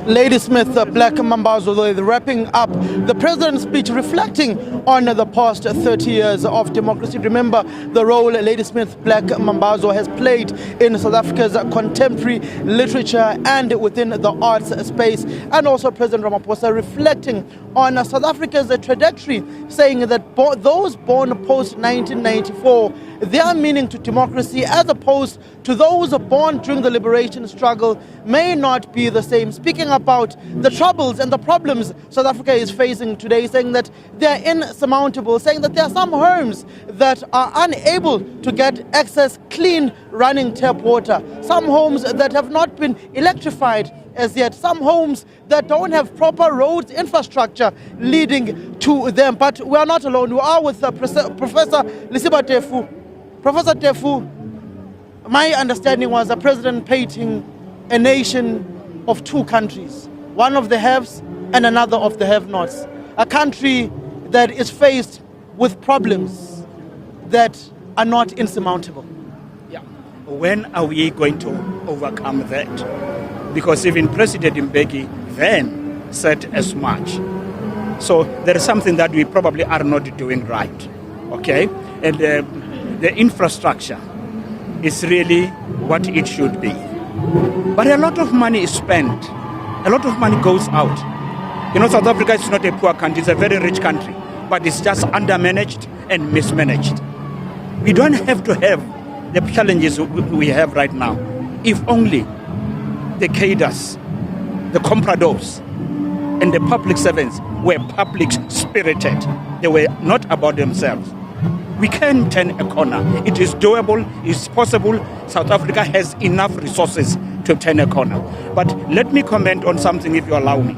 Ladysmith Black Mambazo, wrapping up the president's speech, reflecting on the past 30 years of democracy. Remember the role Ladysmith Black Mambazo has played in South Africa's contemporary literature and within the arts space. And also President Ramaphosa reflecting on South Africa's trajectory, saying that those born post-1994, their meaning to democracy as opposed to those born during the liberation struggle may not be the same. Speaking about the troubles and the problems South Africa is facing today, saying that they are insurmountable, saying that there are some homes that are unable to get access clean running tap water, some homes that have not been electrified as yet, some homes that don't have proper roads infrastructure leading to them. But we are not alone. We are with Professor Lisiba Tefu. Professor Tefu, my understanding was the president painting a nation of two countries, one of the haves and another of the have-nots, a country that is faced with problems that are not insurmountable. Yeah. When are we going to overcome that? Because even President Mbeki then said as much. So there is something that we probably are not doing right, okay? And the infrastructure is really what it should be. But a lot of money is spent. A lot of money goes out. You know, South Africa is not a poor country, it's a very rich country, but it's just undermanaged and mismanaged. We don't have to have the challenges we have right now. If only the cadres, the compradors, and the public servants were public spirited. They were not about themselves. We can turn a corner. It is doable, it's possible. South Africa has enough resources to turn a corner. But let me comment on something, if you allow me.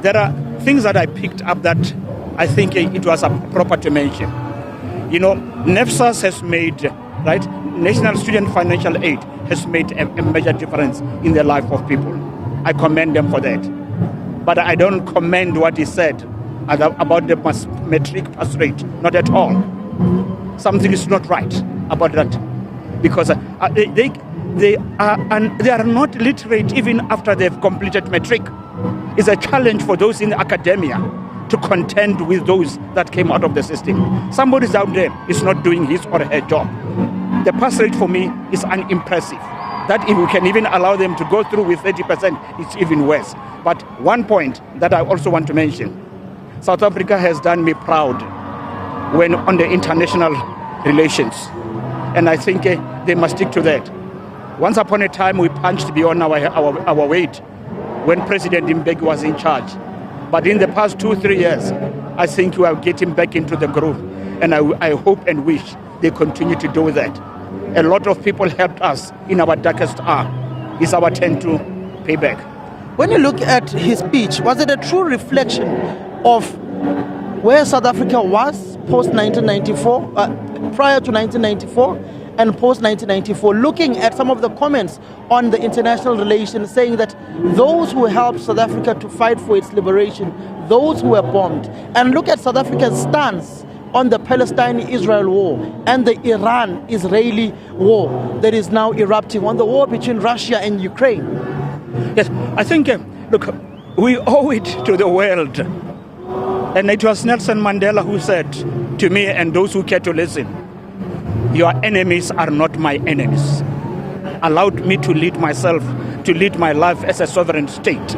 There are things that I picked up that I think it was proper to mention. You know, NEFSAS has made, right, National Student Financial Aid has made a major difference in the life of people. I commend them for that. But I don't commend what he said about the matric pass rate, not at all. Something is not right about that, because they are not literate even after they've completed matric. It's a challenge for those in academia to contend with those that came out of the system. Somebody's out there is not doing his or her job. The pass rate for me is unimpressive. That if we can even allow them to go through with 30%, it's even worse. But one point that I also want to mention, South Africa has done me proud when on the international relations. And I think they must stick to that. Once upon a time, we punched beyond our weight when President Mbeki was in charge. But in the past 2-3 years, I think we are getting back into the groove. And I hope and wish they continue to do that. A lot of people helped us in our darkest hour. It's our turn to pay back. When you look at his speech, was it a true reflection of where South Africa was post-1994, prior to 1994 and post-1994, looking at some of the comments on the international relations, saying that those who helped South Africa to fight for its liberation, those who were bombed, and look at South Africa's stance on the Palestine-Israel war and the Iran-Israeli war that is now erupting, on the war between Russia and Ukraine? Yes, I think, look, we owe it to the world. And it was Nelson Mandela who said to me and those who care to listen, your enemies are not my enemies. Allowed me to lead myself, to lead my life as a sovereign state.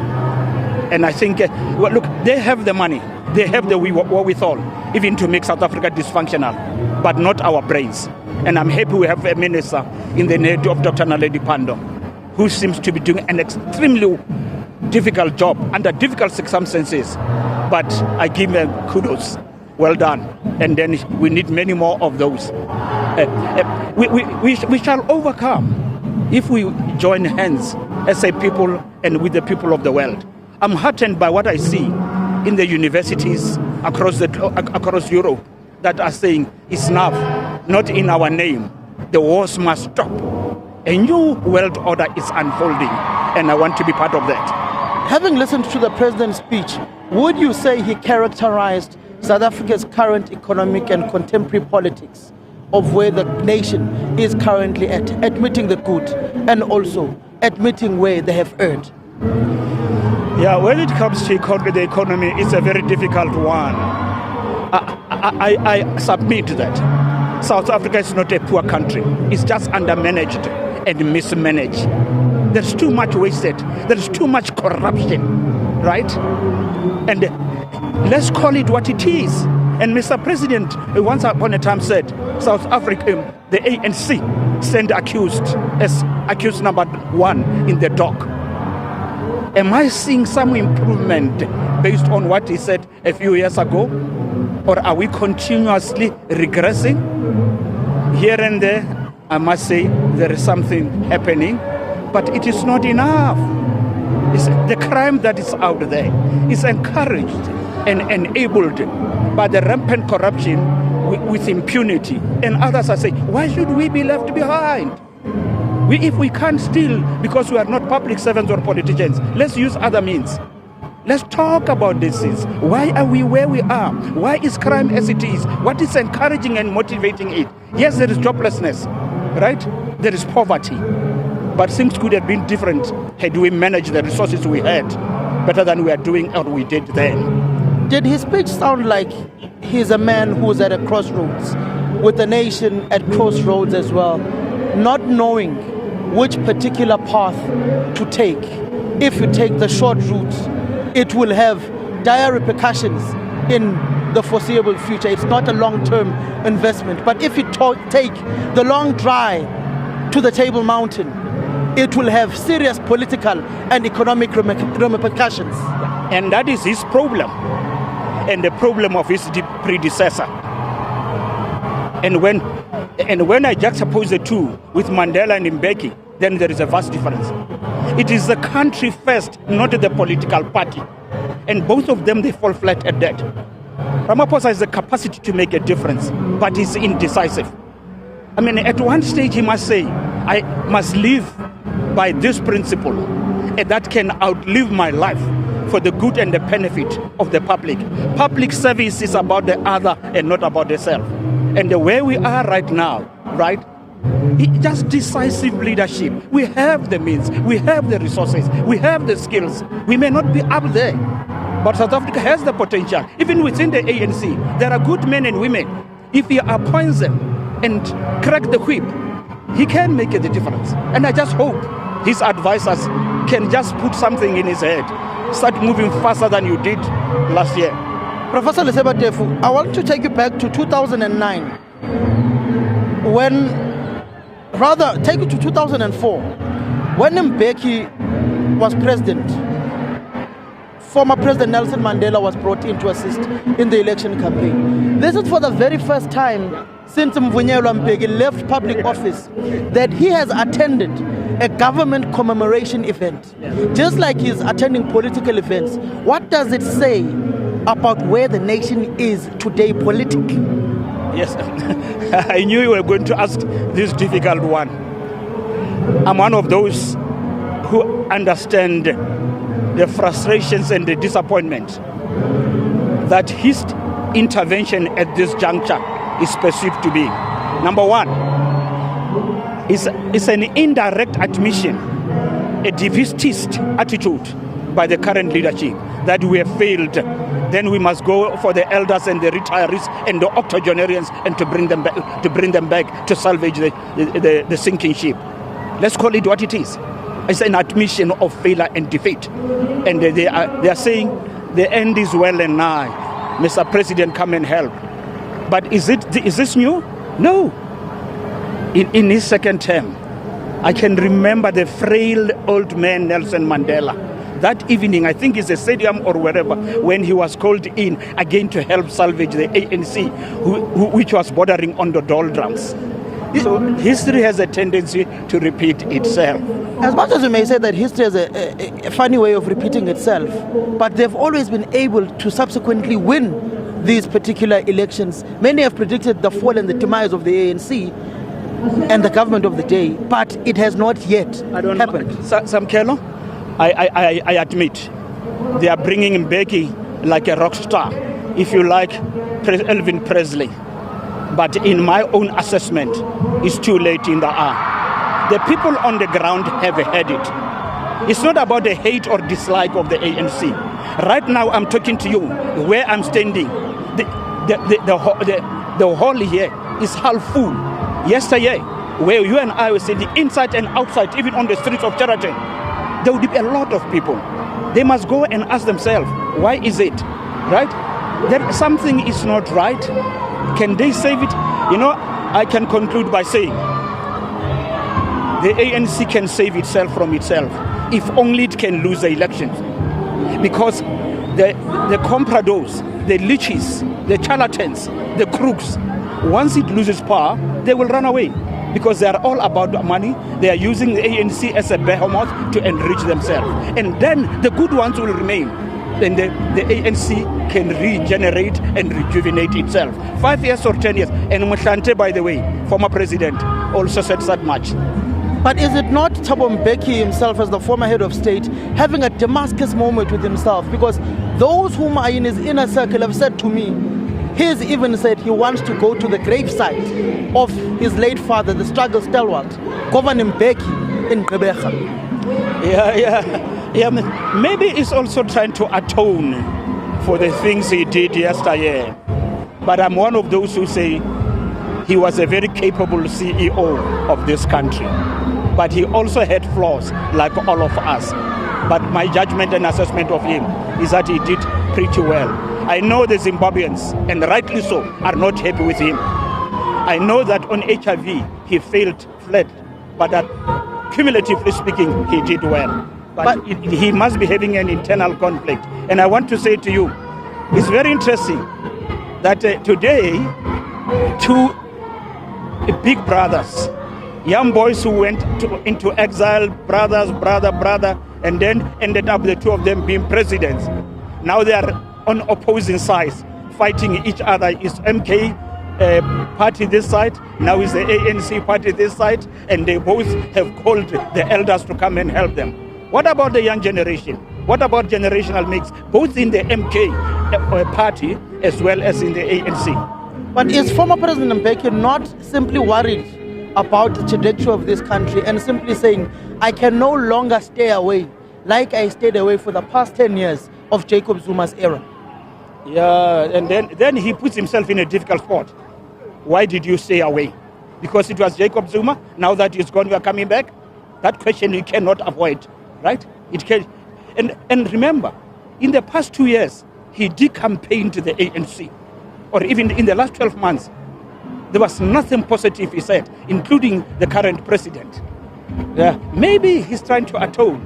And I think, well, look, they have the money, they have the wherewithal, even to make South Africa dysfunctional, but not our brains. And I'm happy we have a minister in the name of Dr. Naledi Pandor, who seems to be doing an extremely difficult job under difficult circumstances. But I give them kudos. Well done. And then we need many more of those. We shall overcome if we join hands as a people and with the people of the world. I'm heartened by what I see in the universities across Europe that are saying it's enough, not in our name. The wars must stop. A new world order is unfolding, and I want to be part of that. Having listened to the president's speech, would you say he characterized South Africa's current economic and contemporary politics of where the nation is currently at, admitting the good and also admitting where they have erred? Yeah, when it comes to the economy, it's a very difficult one. I submit that South Africa is not a poor country. It's just undermanaged and mismanaged. There's too much wasted. There's too much corruption, right? And let's call it what it is. And Mr. President, once upon a time said, South Africa, the ANC, sent accused as accused number 1 in the dock. Am I seeing some improvement based on what he said a few years ago? Or are we continuously regressing? Here and there, I must say, there is something happening, but it is not enough. It's the crime that is out there is encouraged and enabled by the rampant corruption with impunity. And others are saying, why should we be left behind? If we can't steal because we are not public servants or politicians, let's use other means. Let's talk about these things. Why are we where we are? Why is crime as it is? What is encouraging and motivating it? Yes, there is joblessness, right? There is poverty. But things could have been different had we managed the resources we had better than we are doing or we did then. Did his speech sound like he's a man who's at a crossroads, with the nation at crossroads as well, not knowing which particular path to take? If you take the short route, it will have dire repercussions in the foreseeable future. It's not a long-term investment. But if you take the long drive to the Table Mountain, it will have serious political and economic repercussions. And that is his problem, and the problem of his predecessor. And when I juxtapose the two with Mandela and Mbeki, then there is a vast difference. It is the country first, not the political party. And both of them, they fall flat at that. Ramaphosa has the capacity to make a difference, but he's indecisive. I mean, at one stage he must say, I must live by this principle, and that can outlive my life for the good and the benefit of the public. Public service is about the other and not about the self. And the way we are right now, right? Just decisive leadership. We have the means, we have the resources, we have the skills. We may not be up there, but South Africa has the potential. Even within the ANC, there are good men and women. If he appoints them and crack the whip, he can make a difference. And I just hope his advisors can just put something in his head, start moving faster than you did last year. Professor Leseba Tefu, I want to take you back to 2009, take you to 2004, when Mbeki was president. Former President Nelson Mandela was brought in to assist in the election campaign. This is for the very first time since Mvunyelwa Mbeki left public office that he has attended a government commemoration event, just like he's attending political events. What does it say about where the nation is today politically? Yes, I knew you were going to ask this difficult one. I'm one of those who understand the frustrations and the disappointment that his intervention at this juncture is perceived to be. Number one, it's an indirect admission, a defeatist attitude by the current leadership that we have failed. Then we must go for the elders and the retirees and the octogenarians and to bring them back to salvage the sinking ship. Let's call it what it is. It's an admission of failure and defeat. And they are saying the end is well and nigh. Mr. President, come and help. But is this new? No. In his second term, I can remember the frail old man Nelson Mandela. That evening, I think it's a stadium or wherever, when he was called in again to help salvage the ANC, which was bordering on the doldrums. So history has a tendency to repeat itself. As much as we may say that history has a funny way of repeating itself, but they've always been able to subsequently win these particular elections. Many have predicted the fall and the demise of the ANC and the government of the day, but it has not yet happened. Samkelo, I admit, they are bringing Mbeki like a rock star, if you like, Elvis Presley. But in my own assessment, it's too late in the hour. The people on the ground have had it. It's not about the hate or dislike of the ANC. Right now, I'm talking to you where I'm standing. The hall here is half full. Yesterday, where you and I were sitting inside and outside, even on the streets of Charaton, there would be a lot of people. They must go and ask themselves, why is it? Right? That something is not right. Can they save it? You know, I can conclude by saying the ANC can save itself from itself if only it can lose the elections. Because the compradors, the leeches, the charlatans, the crooks, once it loses power, they will run away. Because they are all about money. They are using the ANC as a behemoth to enrich themselves. And then the good ones will remain. Then the ANC can regenerate and rejuvenate itself. 5 years or 10 years. And Mohlante, by the way, former president, also said that much. But is it not Thabo Mbeki himself, as the former head of state, having a Damascus moment with himself? Because those whom are in his inner circle have said to me, he's even said he wants to go to the gravesite of his late father, the struggle stalwart, Governor Mbeki in Gqeberha. Yeah. Maybe he's also trying to atone for the things he did yesterday. But I'm one of those who say he was a very capable CEO of this country. But he also had flaws like all of us. But my judgment and assessment of him is that he did pretty well. I know the Zimbabweans, and rightly so, are not happy with him. I know that on HIV he failed flat, but that cumulatively speaking, he did well. But he must be having an internal conflict. And I want to say to you, it's very interesting that today, two big brothers, young boys who went into exile, brother, and then ended up the two of them being presidents. Now they are on opposing sides, fighting each other. Is MK party this side, now is the ANC party this side, and they both have called the elders to come and help them. What about the young generation? What about generational mix, both in the MK party as well as in the ANC? But is former President Mbeki not simply worried about the trajectory of this country and simply saying, I can no longer stay away like I stayed away for the past 10 years of Jacob Zuma's era? Yeah, and then he puts himself in a difficult spot. Why did you stay away? Because it was Jacob Zuma. Now that he's gone, we are coming back. That question you cannot avoid, right? It can. And remember, in the past 2 years, he decampaigned the ANC. Or even in the last 12 months, there was nothing positive he said, including the current president. Yeah, maybe he's trying to atone.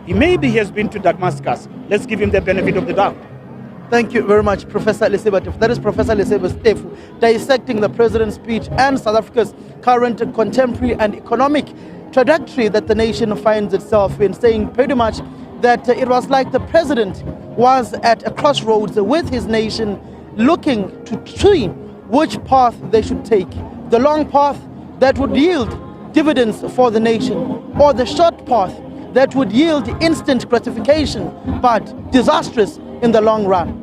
Maybe he has been to Damascus. Let's give him the benefit of the doubt. Thank you very much, Professor Leseba Tefu. That is Professor Leseba Tefu, dissecting the president's speech and South Africa's current contemporary and economic trajectory that the nation finds itself in, saying pretty much that it was like the president was at a crossroads with his nation, looking to see which path they should take. The long path that would yield dividends for the nation, or the short path that would yield instant gratification, but disastrous in the long run.